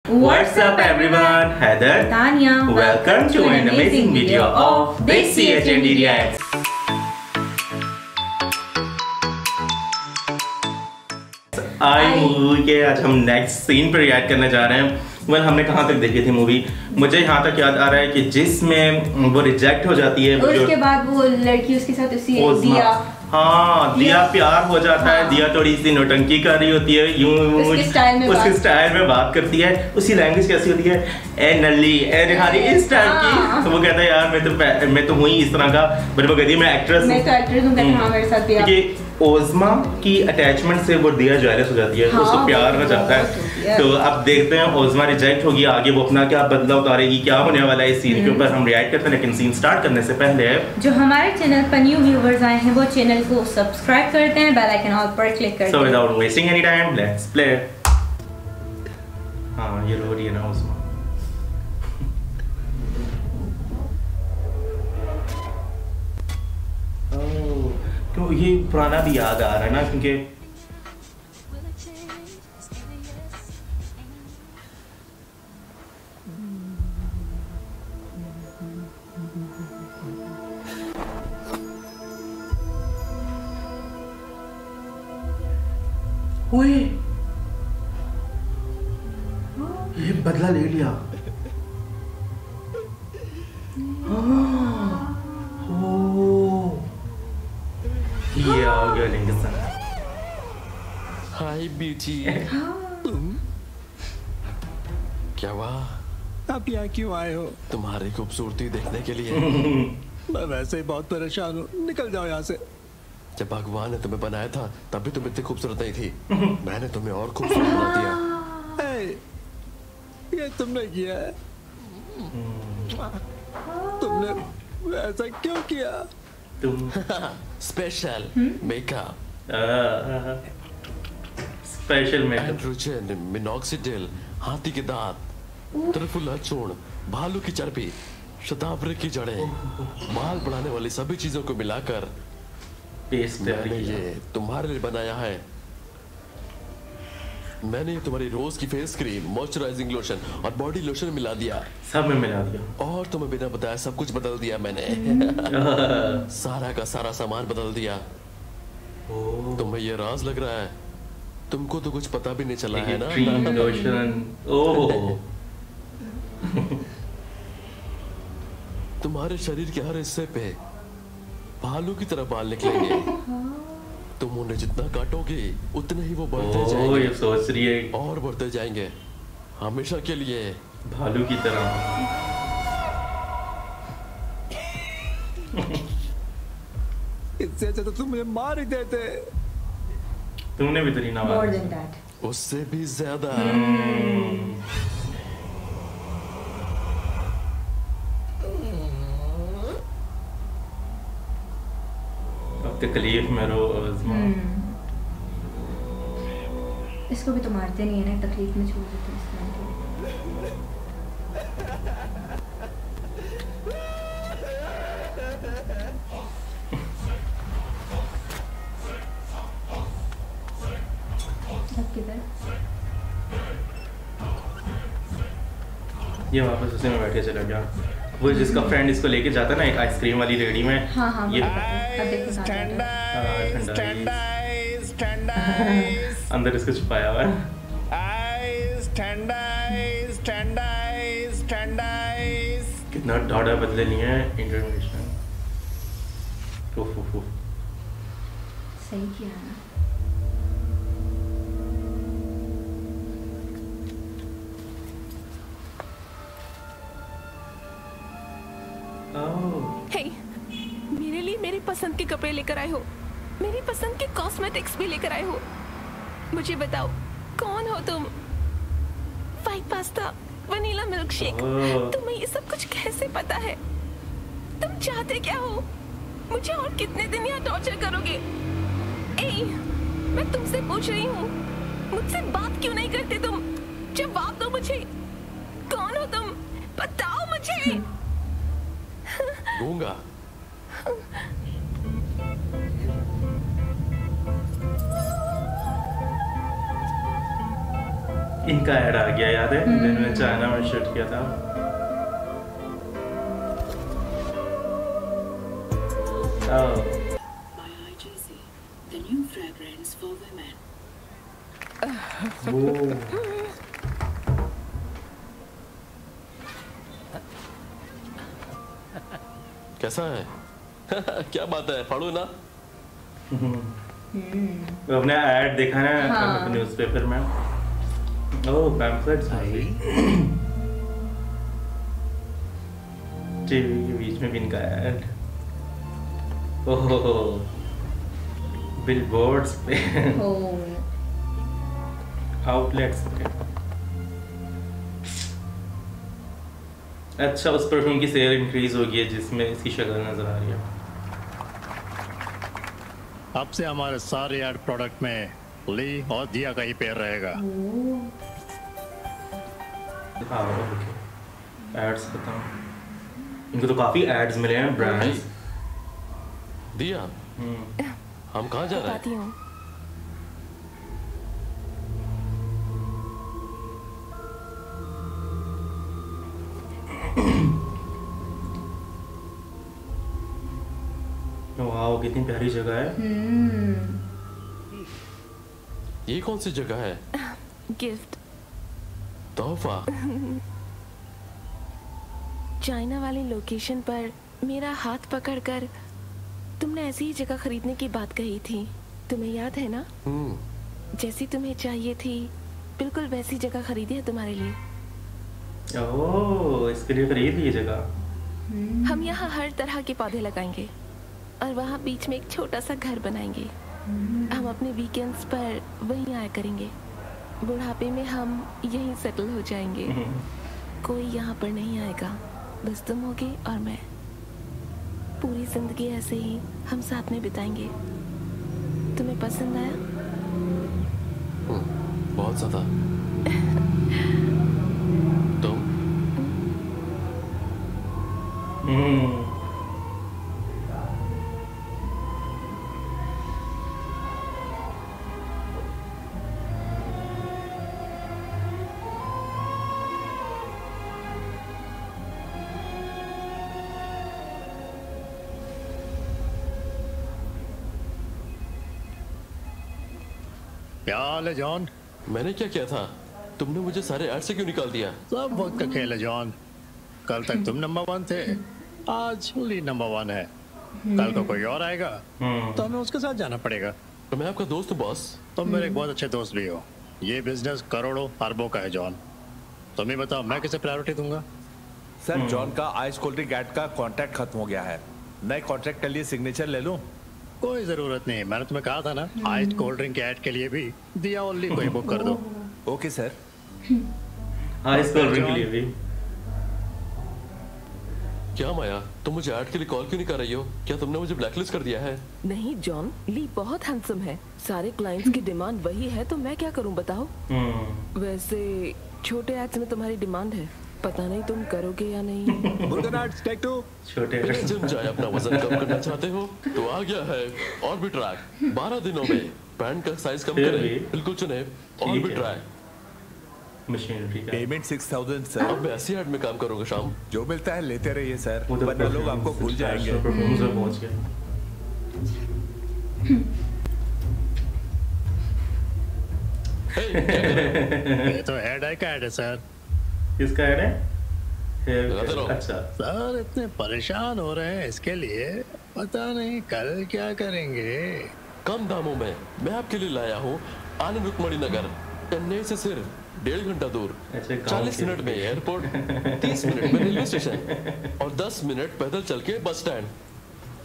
What's up everyone? Heather, Tanya. Welcome to an amazing video of Desi HND Reacts. आज हम next scene पर react करने जा रहे हैं। वेल हमने कहाँ तक देखी थी मूवी? मुझे यहाँ तक याद आ रहा है कि जिसमें वो रिजेक्ट हो जाती है और उसके बाद वो लड़की उसके साथ उसी दिया, हाँ दिया प्यार हो जाता है। दिया थोड़ी सी नौटंकी कर रही होती है, यूं उसके स्टाइल में बात करती है। उसी लैंग्वेज कैसी होती है, ए नल्ली ए निहारी, इस टाइप की। तो वो कहता है यार मैं तो हुई इस तरह का, बट वो कहती है मैं एक्ट्रेस हूँ। मेरे साथ भी ओज़मा की अटैचमेंट से वो दिया जेलस हो जाती है, तो उसको प्यार हो जाता है। तो अब देखते हैं ओज़मा रिजेक्ट होगी, आगे वो अपना क्या बदला उतारेगी, क्या होने वाला है इस सीन के ऊपर हम रिएक्ट करते हैं। लेकिन सीन स्टार्ट करने से पहले जो हमारे चैनल पर न्यू व्यूवर्स आए हैं वो चैनल को सब्सक्राइब करते हैं, बेल आइकन ऑल पर क्लिक करते हैं। So without wasting any time let's play. हाँ ये रो रही है ना ओज़मा। तो ये पुराना भी याद आ रहा है ना, क्योंकि ये बदला ले लिया। ये आ गया लिंगसन। हाय ब्यूटी। तुम क्या हुआ? आप यहाँ क्यों आए हो? तुम्हारी खूबसूरती देखने के लिए। मैं वैसे ही बहुत परेशान हूँ, निकल जाओ यहाँ से। जब भगवान ने तुम्हें बनाया था तब भी तुम इतनी खूबसूरत नहीं थी। मैंने तुम्हें और खूबसूरत बना दिया। ये तुमने किया है। तुमने ऐसा क्यों किया? तुम special makeup, special makeup, androgen, minoxidil, हाथी के दांत, त्रिफला चूर्ण, भालू की चर्बी, शतावरी की जड़ें, बाल बढ़ाने वाली सभी चीजों को मिलाकर मैंने ये तुम्हारे लिए बनाया है। मैंने तुम्हारी रोज की फेस क्रीम, मॉइस्चराइजिंग लोशन और बॉडी लोशन मिला दिया। सब में मिला दिया और तुम्हें बिना बताया सब कुछ बदल दिया मैंने। सारा का सारा सामान बदल दिया। तुम्हें ये राज लग रहा है? तुमको तो कुछ पता भी नहीं चला है ना? लोशन। ओह तुम्हारे शरीर के हर हिस्से पे भालू की तरह बाल निकलेंगे। तुम उन्हें जितना काटोगे उतने ही वो बढ़ते जाएंगे। ये सोच रही है और बढ़ते जाएंगे हमेशा के लिए, भालू की तरह। इससे अच्छा तो तुम मुझे मार ही देते। तुमने भी तो नहीं मारा। उससे भी ज्यादा। तकलीफ में रो ओज़मा। इसको भी तो मारते नहीं है ना, तकलीफ में छोड़ देते हैं ये वापस उसी में बैठे चला गया। वो जिसका फ्रेंड इसको लेके जाता है ना एक आइसक्रीम वाली रेडी में। हाँ, ये अंदर इसको छुपाया हुआ है। कितना ढाढ़ा बदले लिए हैं इंटरनेशनल। सही किया ना। हे, मेरे लिए मेरी पसंद के कपड़े लेकर आए हो, मेरी पसंद के कॉस्मेटिक्स भी लेकर आए हो। मुझे बताओ कौन हो तुम? White pasta, vanilla milk shake, तुम्हें ये सब कुछ कैसे पता है? तुम चाहते क्या हो? मुझे और कितने दिन यहाँ टॉर्चर करोगे? ए, मैं तुमसे पूछ रही हूँ, मुझसे बात क्यों नहीं करते तुम? जवाब दो मुझे, कौन हो तुम? बताओ मुझे। दूंगा। इनका ऐड आ गया, याद है जिन्होंने चाइना में शूट किया था। The new fragrance for women. कैसा है? क्या बात है, पढ़ो ना। अपने ऐड देखा ना न्यूज़पेपर में। ओह पैम्फलेट्स टीवी के बीच में भी इनका ऐड। ओह बिलबोर्ड्स पे, आउटलेट्स पे। अच्छा, उस परफ्यूम की सेल इंक्रीज हो गई है जिसमें इसकी शक्ल नजर आ रही है। अब से हमारे सारे एड प्रोडक्ट में ली और दिया का ही पेयर रहेगा। हाँ ओके, एड्स बताओ। इनको तो काफी एड्स मिले हैं ब्रांड्स। दिया हम कहाँ जा रहे हैं? वाओ कितनी प्यारी जगह है। ये कौन सी जगह है? गिफ्ट, तोहफा। चाइना वाली लोकेशन पर मेरा हाथ पकड़कर तुमने ऐसी ही जगह खरीदने की बात कही थी, तुम्हें याद है ना? जैसी तुम्हें चाहिए थी बिल्कुल वैसी जगह खरीदी है तुम्हारे लिए। ओह, इसके लिए खरीद ली जगह। हम यहाँ हर तरह के पौधे लगाएंगे और वहाँ बीच में एक छोटा सा घर बनाएंगे। हम अपने वीकेंड्स पर वहीं आया करेंगे। बुढ़ापे में हम यहीं सेटल हो जाएंगे। कोई यहाँ पर नहीं आएगा, बस तुम होगे और मैं। पूरी जिंदगी ऐसे ही हम साथ में बिताएंगे। तुम्हें पसंद आया? बहुत ज्यादा। तुम? क्या हाल है जॉन? मैंने क्या किया था? तुमने मुझे सारे ऐड से क्यों निकाल दिया? सब वक्त का खेल है जॉन। कल तक तुम नंबर 1 थे, आज ली नंबर 1 है। कल को कोई और आएगा तो हमें उसके साथ जाना पड़ेगा। तो मैं आपका दोस्त हूँ बॉस। तुम मेरे एक बहुत अच्छे दोस्त भी हो। ये बिजनेस करोड़ों अरबों का है जॉन। तुम ही बताओ मैं किसे प्रायोरिटी दूंगा? सर जॉन का आइस कोल्ड ड्रिंक ऐड का कॉन्ट्रैक्ट खत्म हो गया है। नए कॉन्ट्रैक्ट के लिए सिग्नेचर ले लूं? कोई जरूरत नहीं, मैंने तुम्हें कहा था ना आइस कोल्ड ड्रिंक के ऐड के लिए भी दिया ओनली को ही बुक कर दो। Okay sir. Ice cold drink के लिए भी। क्या माया, तुम मुझे ऐड के लिए कॉल क्यों नहीं कर रही हो? क्या तुमने मुझे ब्लैकलिस्ट कर दिया है? नहीं जॉन, ली बहुत हैंडसम है। सारे क्लाइंट्स की डिमांड वही है तो मैं क्या करूं बताओ? वैसे छोटे एड्स में तुम्हारी डिमांड है, पता नहीं तुम करोगे या नहीं। टेक 2। छोटे जिम जाए अपना वजन कम करना चाहते हो तो आ गया है और भी ट्रैक। 12 दिनों में पैंट का साइज कम करें, बिल्कुल चुने और भी ट्रैक। मशीनरी का पेमेंट 6000 सर। अब मैं ऐसी ऐड में काम करूंगा शाम। जो मिलता है लेते रहिए सर, वरना लोग आपको भूल जाएंगे। परफॉर्मेंस में पहुंच गए। ये तो ऐड है का ऐड है सर। किसका ऐड है? अच्छा सर इतने परेशान हो रहे हैं इसके लिए, पता नहीं कल क्या करेंगे। कम दामों में मैं आपके लिए लाया हूँ आनंद रुक्मणी नगर, चेन्नई से सिर्फ 1.5 घंटा दूर। 40 मिनट में एयरपोर्ट, 30 मिनट में रेलवे स्टेशन और 10 मिनट पैदल चल के बस स्टैंड।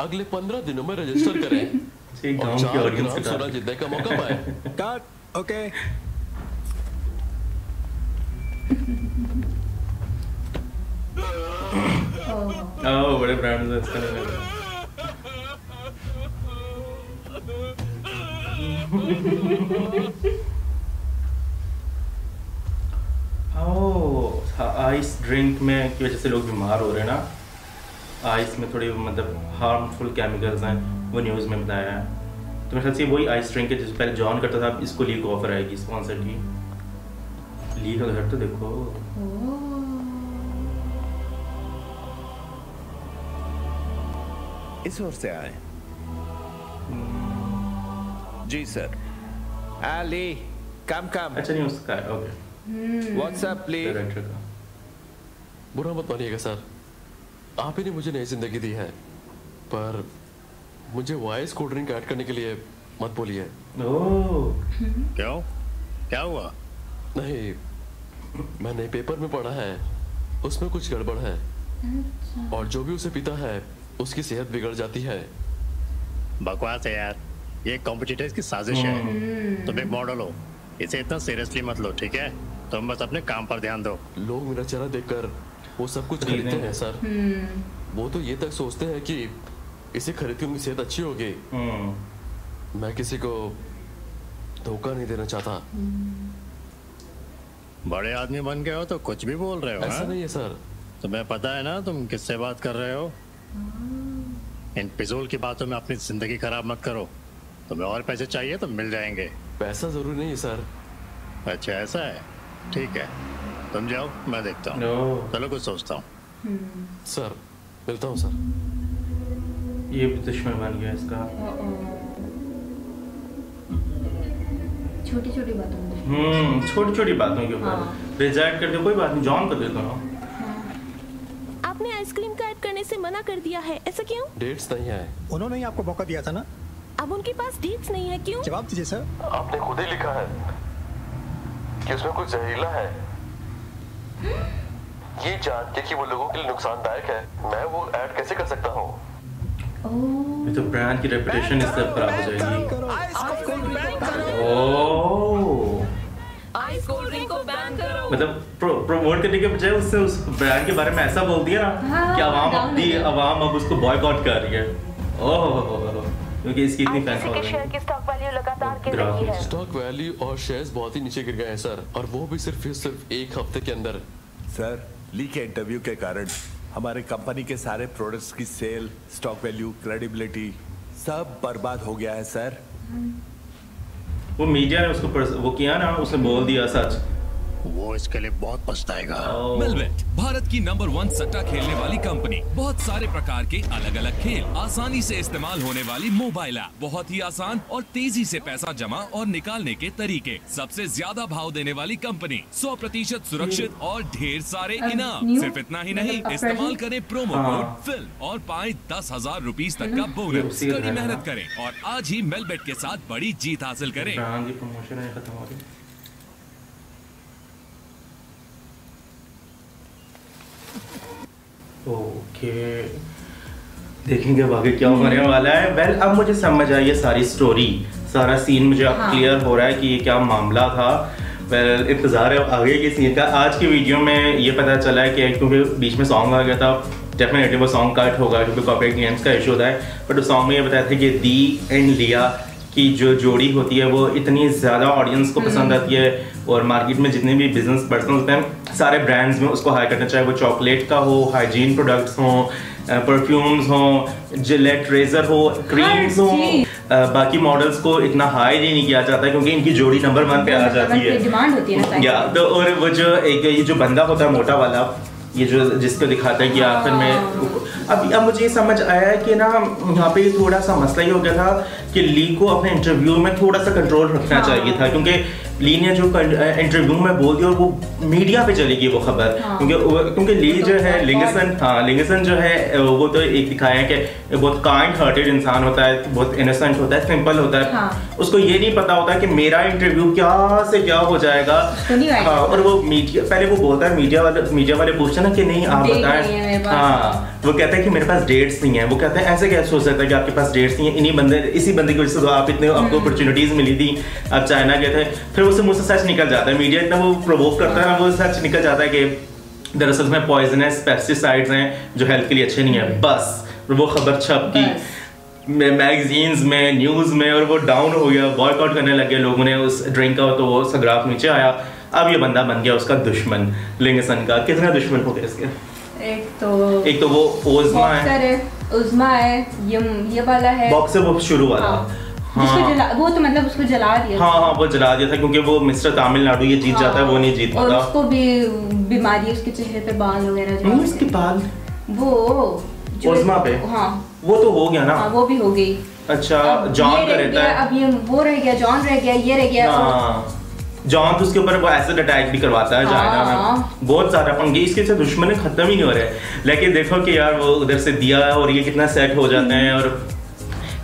अगले 15 दिनों में रजिस्टर करें और 4 ग्राम सोना जीतने का मौका पाए। कट। ओके। ओह बड़े ब्रांड्स हैं इसके लिए। आइस ड्रिंक में की वजह से लोग बीमार हो रहे हैं ना। आइस में थोड़ी मतलब हार्मफुल केमिकल्स हैं, वो न्यूज़ में बताया है। तो मेरे ख्याल से वही आइस ड्रिंक है जिस पहले जॉन करता था, इसको ली को ऑफर आएगी स्पॉन्सर की। ली का घर तो देखो। इस ओर से आए। जी सर। अली कम। अच्छा नहीं उसका है, okay. What's up please. Director का। बुरा मत मानिएगा सर, आप ही ने मुझे नई जिंदगी दी है, पर मुझे वाइस कोल्ड ड्रिंक ऐड करने के लिए मत बोलिए। क्यों? क्या हुआ? नहीं, मैंने पेपर में पढ़ा है, उसमें कुछ गड़बड़ है। और जो भी उसे पीता है उसकी सेहत बिगड़ जाती है। बकवास है यार, ये कॉम्पिटिटर्स की साजिश है। तुम एक मॉडल हो, इसे इतना सीरियसली मत लो, ठीक है? तुम बस अपने काम पर ध्यान दो। लोग मेरा चेहरा देखकर वो सब कुछ खरीदते हैं सर। वो तो ये तक सोचते हैं कि इसे खरीद के उनकी सेहत अच्छी होगी। मैं किसी को धोखा नहीं देना चाहता। बड़े आदमी बन गए हो तो कुछ भी बोल रहे हो। ऐसा नहीं है सर। तुम्हें पता है ना तुम किससे बात कर रहे हो? इन फिजूल की बातों में अपनी जिंदगी खराब मत करो। तुम्हें और पैसे चाहिए तो मिल जाएंगे। पैसा जरूरी नहीं है सर। अच्छा ऐसा है, ठीक है, तुम जाओ, मैं देखता हूँ। चलो कुछ सोचता हूँ। सर मिलता हूँ सर। ये भी दुश्मन बन गया इसका। छोटी बातों में। छोटी बातों के ऊपर रिजेक्ट कर दे, कोई बात नहीं, जॉन कर देता हूँ। आपने आइसक्रीम का ऐड करने से मना कर दिया है, ऐसा क्यों? डेट्स नहीं है। उन्होंने ही आपको मौका दिया था ना। अब उनके पास डेट्स नहीं है, क्यों? जवाब दीजिए सर। आपने खुद ही लिखा है कि उसमें कुछ जहरीला है। ये जान के कि वो लोगों के लिए नुकसानदायक है, मैं वो ऐड कैसे कर सकता हूँ? ये तो ब्रांड की रेपुटेशन इससे खराब हो जाएगी। आइस कोल्ड ड्रिंक को बैन करो। मतलब प्रमोट करने के बजाय उससे उस ब्रांड के बारे में ऐसा बोल दिया कि अवाम अब उसको बॉयकॉट कर रही है। ओह, क्योंकि इसकी इतनी फैन फॉलोइंग है। शेयर की स्टॉक वैल्यू लगातार गिर रही है। स्टॉक वैल्यू और शेयर्स बहुत ही नीचे गिर गए हैं सर, और वो भी सिर्फ एक हफ्ते के अंदर। सर ली के इंटरव्यू के कारण हमारे कंपनी के सारे प्रोडक्ट्स की सेल, स्टॉक वैल्यू, क्रेडिबिलिटी सब बर्बाद हो गया है सर। वो मीडिया ने उसको वो किया ना, उसने बोल दिया सच। वो इसके लिए बहुत पछताएगा। मिलबेट भारत की नंबर 1 सट्टा खेलने वाली कंपनी। बहुत सारे प्रकार के अलग अलग खेल, आसानी से इस्तेमाल होने वाली मोबाइल ऐप, बहुत ही आसान और तेजी से पैसा जमा और निकालने के तरीके, सबसे ज्यादा भाव देने वाली कंपनी, 100% सुरक्षित और ढेर सारे इनाम। सिर्फ इतना ही नहीं, इस्तेमाल करें प्रोमो कोड फिल्म और पाएं 10,000 रुपीज तक का बोनस। कड़ी मेहनत करें और आज ही मेलबेट के साथ बड़ी जीत हासिल करें। ओके, देखेंगे आगे क्या होने वाला है। वेल, अब मुझे समझ आई ये सारी स्टोरी, सारा सीन मुझे अब क्लियर हो रहा है कि ये क्या मामला था। वेल, इंतज़ार है आगे के सीन का। आज की वीडियो में ये पता चला है कि क्योंकि बीच में सॉन्ग आ गया था, डेफिनेटली वो सॉन्ग कट होगा क्योंकि कॉपीराइट क्लेम्स का इशू होता है। बट उस सॉन्ग में ये बताया था कि दी एंड लिया की जो जोड़ी होती है वो इतनी ज़्यादा ऑडियंस को पसंद आती है, और मार्केट में जितने भी बिजनेस पर्सन होते हैं सारे ब्रांड्स में उसको हाई करना, चाहे वो चॉकलेट का हो, हाइजीन प्रोडक्ट्स हो, परफ्यूम्स हो, जिलेट रेजर हो, क्रीम्स हो, बाकी मॉडल्स को इतना हाई नहीं किया जाता क्योंकि इनकी जोड़ी नंबर 1 पे आ जाती है, डिमांड होती है ना। तो और वो जो एक ये जो बंदा होता है मोटा वाला, ये जो जिसको दिखाता है कि आखिर में अब मुझे ये समझ आया है कि ना यहाँ पे थोड़ा सा मसला ये हो गया था कि ली को अपने इंटरव्यू में थोड़ा सा कंट्रोल रखना चाहिए था, क्योंकि ली ने जो इंटरव्यू में बोल दिया और वो मीडिया पे चलेगी वो खबर, क्योंकि ली जो है लिंगसन जो है वो तो एक दिखाया है कि बहुत काइंड हार्टेड इंसान होता है, बहुत इनोसेंट होता है, सिंपल होता है। उसको ये नहीं पता होता कि मेरा इंटरव्यू क्या से क्या हो जाएगा। और वो मीडिया पहले वो बोलता है, मीडिया वाले पूछते हैं ना कि नहीं आप बताएं। वो कहता है कि मेरे पास डेट्स नहीं है। वो कहते हैं ऐसे कैसे हो सकता है कि आपके पास डेट्स नहीं है, इसी बंदे की वजह से तो आप इतने आपको अपॉर्चुनिटीज मिली थी, आप चाइना गए थे। फिर उससे मुझसे सच निकल जाता है, मीडिया इतना वो प्रोवोक करता है ना, वो सच निकल जाता है कि दरअसल में पॉइजनस पेस्टिसाइड्स हैं जो हेल्थ के लिए अच्छे नहीं है। बस वो खबर छप की मैगजीन्स में, न्यूज़ में, और वो डाउन हो गया, बॉयकॉट करने लगे लोगों ने उस ड्रिंक का, तो वो ग्राफ नीचे आया। अब ये बंदा बन गया उसका दुश्मन, लिंगसन का। कितना दुश्मन हो गया इसके? एक तो वो उज़्मा है, ये वाला है, बॉक्सर वो शुरू वाला। हाँ। वो तो मतलब उसको जला दिया। हाँ, वो जला दिया था क्योंकि वो मिस्टर तमिलनाडु ये जीत जाता है, वो नहीं जीत पाता। उसको भी बीमारी, उसके चेहरे पे बाल वगैरह जो उसके बाल वो ओज़मा पे, हाँ वो तो हो गया ना। हाँ, वो भी हो गई। अच्छा, जॉन का रहता है अब, ये वो रह गया, जॉन रह गया, ये रह गया। जॉन तो उसके ऊपर वो एसिड अटैक भी करवाता है चाइना में। बहुत सारा पंगे, इसके से दुश्मनी खत्म ही नहीं हो रहे। लेकिन देखो कि यार वो उधर से दिया और ये कितना सेट हो जाते हैं और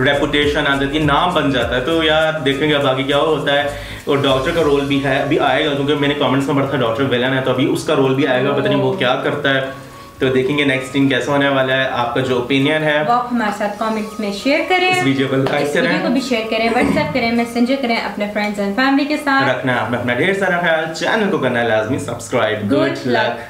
रेपुटेशन आ जाती है, नाम बन जाता है। तो यार देखेंगे अब आगे क्या होता है। और डॉक्टर का रोल भी है, अभी आएगा क्योंकि मैंने कमेंट्स में पढ़ा था डॉक्टर विलन है, तो अभी उसका रोल भी आएगा, पता नहीं वो क्या करता है। तो देखेंगे नेक्स्ट सीन कैसा होने वाला है। आपका जो ओपिनियन है वो आप हमारे साथ कमेंट्स में शेयर करें, इस वीडियो को लाइक करें, वीडियो को भी शेयर करें, व्हाट्सएप करें, मैसेंजर करें अपने फ्रेंड्स एंड फैमिली के साथ। रखना है अपना ढेर सारा ख्याल, चैनल को करना है लाजमी सब्सक्राइब। Good luck.